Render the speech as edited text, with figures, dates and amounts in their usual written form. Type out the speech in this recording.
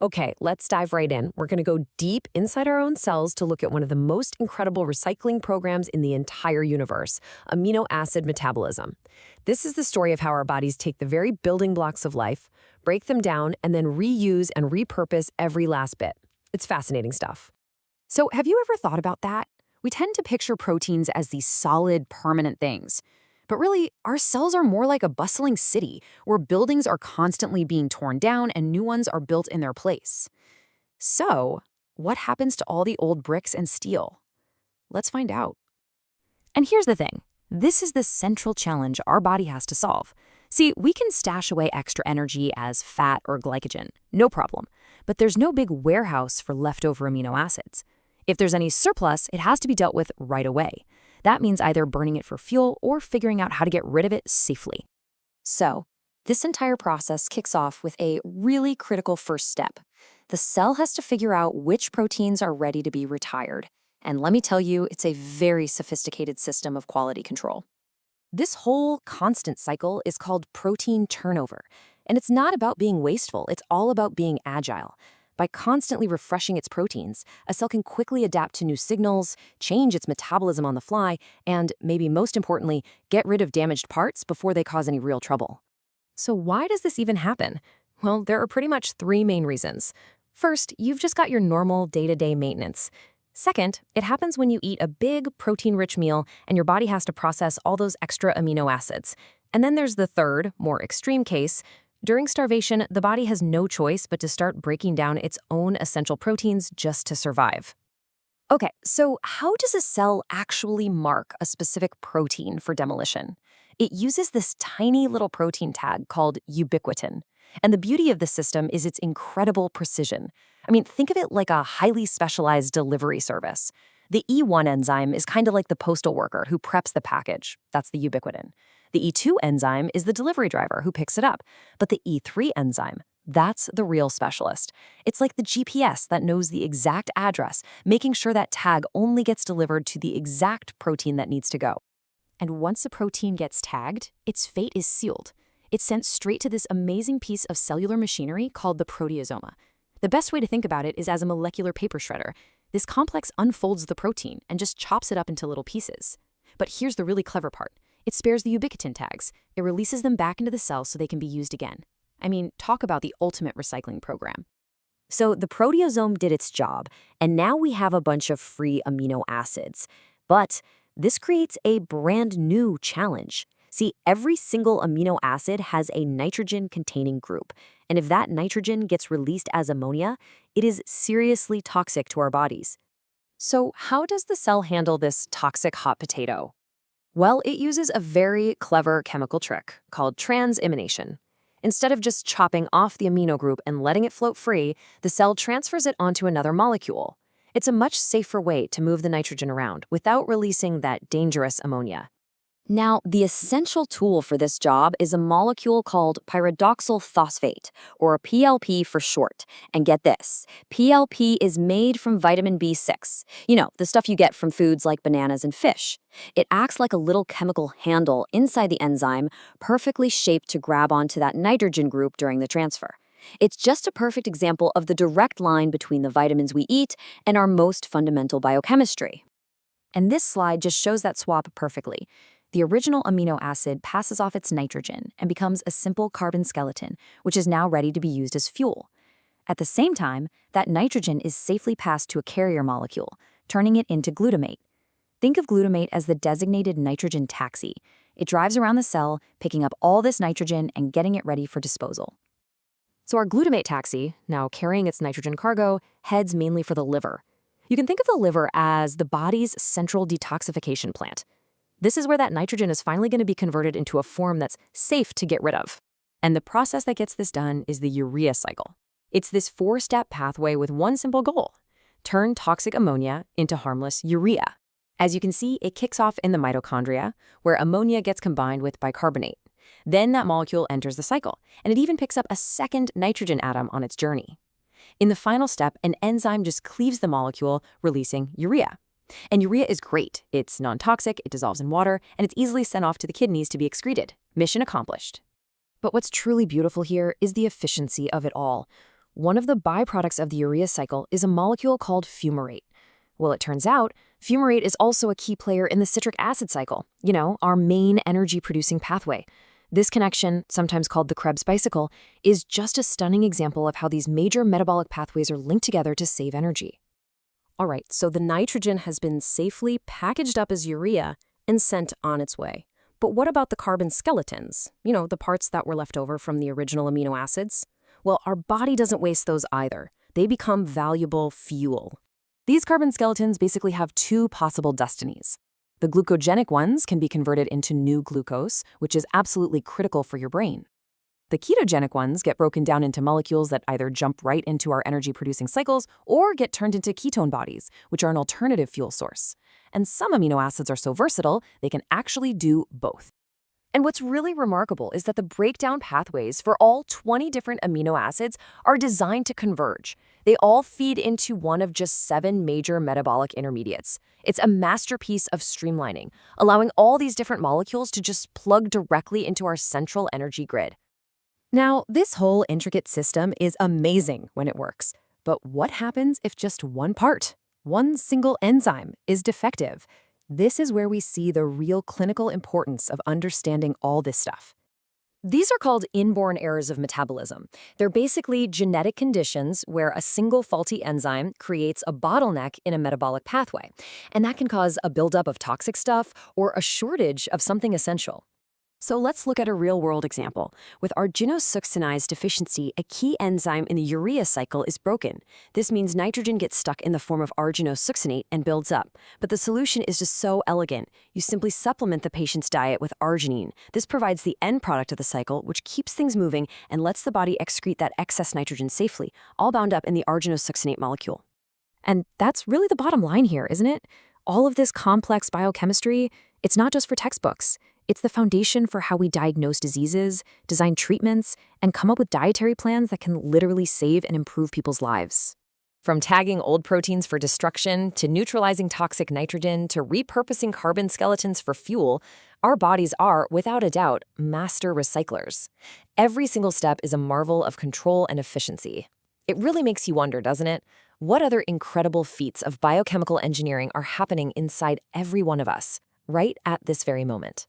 Okay, let's dive right in. We're going to go deep inside our own cells to look at one of the most incredible recycling programs in the entire universe, amino acid metabolism. This is the story of how our bodies take the very building blocks of life, break them down, and then reuse and repurpose every last bit. It's fascinating stuff. So, have you ever thought about that? We tend to picture proteins as these solid, permanent things. But really, our cells are more like a bustling city where buildings are constantly being torn down and new ones are built in their place. So, what happens to all the old bricks and steel? Let's find out. And here's the thing. This is the central challenge our body has to solve. See, we can stash away extra energy as fat or glycogen, no problem. But there's no big warehouse for leftover amino acids. If there's any surplus, it has to be dealt with right away. That means either burning it for fuel or figuring out how to get rid of it safely. So, this entire process kicks off with a really critical first step. The cell has to figure out which proteins are ready to be retired. And let me tell you, it's a very sophisticated system of quality control. This whole constant cycle is called protein turnover. And it's not about being wasteful, it's all about being agile. By constantly refreshing its proteins, a cell can quickly adapt to new signals, change its metabolism on the fly, and, maybe most importantly, get rid of damaged parts before they cause any real trouble. So why does this even happen? Well, there are pretty much three main reasons. First, you've just got your normal day-to-day maintenance. Second, it happens when you eat a big, protein-rich meal and your body has to process all those extra amino acids. And then there's the third, more extreme case. During starvation, the body has no choice but to start breaking down its own essential proteins just to survive. Okay, so how does a cell actually mark a specific protein for demolition? It uses this tiny little protein tag called ubiquitin. And the beauty of the system is its incredible precision. I mean, think of it like a highly specialized delivery service. The E1 enzyme is kind of like the postal worker who preps the package. That's the ubiquitin. The E2 enzyme is the delivery driver who picks it up. But the E3 enzyme, that's the real specialist. It's like the GPS that knows the exact address, making sure that tag only gets delivered to the exact protein that needs to go. And once a protein gets tagged, its fate is sealed. It's sent straight to this amazing piece of cellular machinery called the proteasome. The best way to think about it is as a molecular paper shredder. This complex unfolds the protein and just chops it up into little pieces. But here's the really clever part. It spares the ubiquitin tags. It releases them back into the cell so they can be used again. I mean, talk about the ultimate recycling program. So the proteasome did its job, and now we have a bunch of free amino acids. But this creates a brand new challenge. See, every single amino acid has a nitrogen-containing group, and if that nitrogen gets released as ammonia, it is seriously toxic to our bodies. So how does the cell handle this toxic hot potato? Well, it uses a very clever chemical trick called transamination. Instead of just chopping off the amino group and letting it float free, the cell transfers it onto another molecule. It's a much safer way to move the nitrogen around without releasing that dangerous ammonia. Now, the essential tool for this job is a molecule called pyridoxal phosphate, or PLP for short. And get this, PLP is made from vitamin B6. You know, the stuff you get from foods like bananas and fish. It acts like a little chemical handle inside the enzyme, perfectly shaped to grab onto that nitrogen group during the transfer. It's just a perfect example of the direct line between the vitamins we eat and our most fundamental biochemistry. And this slide just shows that swap perfectly. The original amino acid passes off its nitrogen and becomes a simple carbon skeleton, which is now ready to be used as fuel. At the same time, that nitrogen is safely passed to a carrier molecule, turning it into glutamate. Think of glutamate as the designated nitrogen taxi. It drives around the cell, picking up all this nitrogen and getting it ready for disposal. So our glutamate taxi, now carrying its nitrogen cargo, heads mainly for the liver. You can think of the liver as the body's central detoxification plant. This is where that nitrogen is finally going to be converted into a form that's safe to get rid of. And the process that gets this done is the Urea Cycle. It's this 4-step pathway with one simple goal: turn toxic ammonia into harmless urea. As you can see, it kicks off in the mitochondria, where ammonia gets combined with bicarbonate. Then that molecule enters the cycle, and it even picks up a second nitrogen atom on its journey. In the final step, an enzyme just cleaves the molecule, releasing urea. And urea is great. It's non-toxic, it dissolves in water, and it's easily sent off to the kidneys to be excreted. Mission accomplished. But what's truly beautiful here is the efficiency of it all. One of the byproducts of the urea cycle is a molecule called fumarate. Well, it turns out, fumarate is also a key player in the citric acid cycle, our main energy-producing pathway. This connection, sometimes called the Krebs bicycle, is just a stunning example of how these major metabolic pathways are linked together to save energy. All right, so the nitrogen has been safely packaged up as urea and sent on its way. But what about the carbon skeletons? The parts that were left over from the original amino acids? Well, our body doesn't waste those either. They become valuable fuel. These carbon skeletons basically have two possible destinies. The glucogenic ones can be converted into new glucose, which is absolutely critical for your brain. The ketogenic ones get broken down into molecules that either jump right into our energy-producing cycles or get turned into ketone bodies, which are an alternative fuel source. And some amino acids are so versatile, they can actually do both. And what's really remarkable is that the breakdown pathways for all 20 different amino acids are designed to converge. They all feed into one of just 7 major metabolic intermediates. It's a masterpiece of streamlining, allowing all these different molecules to just plug directly into our central energy grid. Now, this whole intricate system is amazing when it works. But what happens if just one part, one single enzyme, is defective? This is where we see the real clinical importance of understanding all this stuff. These are called inborn errors of metabolism. They're basically genetic conditions where a single faulty enzyme creates a bottleneck in a metabolic pathway. And that can cause a buildup of toxic stuff or a shortage of something essential. So let's look at a real-world example. With arginosuccinase deficiency, a key enzyme in the urea cycle is broken. This means nitrogen gets stuck in the form of arginosuccinate and builds up. But the solution is just so elegant. You simply supplement the patient's diet with arginine. This provides the end product of the cycle, which keeps things moving and lets the body excrete that excess nitrogen safely, all bound up in the arginosuccinate molecule. And that's really the bottom line here, isn't it? All of this complex biochemistry, it's not just for textbooks. It's the foundation for how we diagnose diseases, design treatments, and come up with dietary plans that can literally save and improve people's lives. From tagging old proteins for destruction, to neutralizing toxic nitrogen, to repurposing carbon skeletons for fuel, our bodies are, without a doubt, master recyclers. Every single step is a marvel of control and efficiency. It really makes you wonder, doesn't it? What other incredible feats of biochemical engineering are happening inside every one of us, right at this very moment?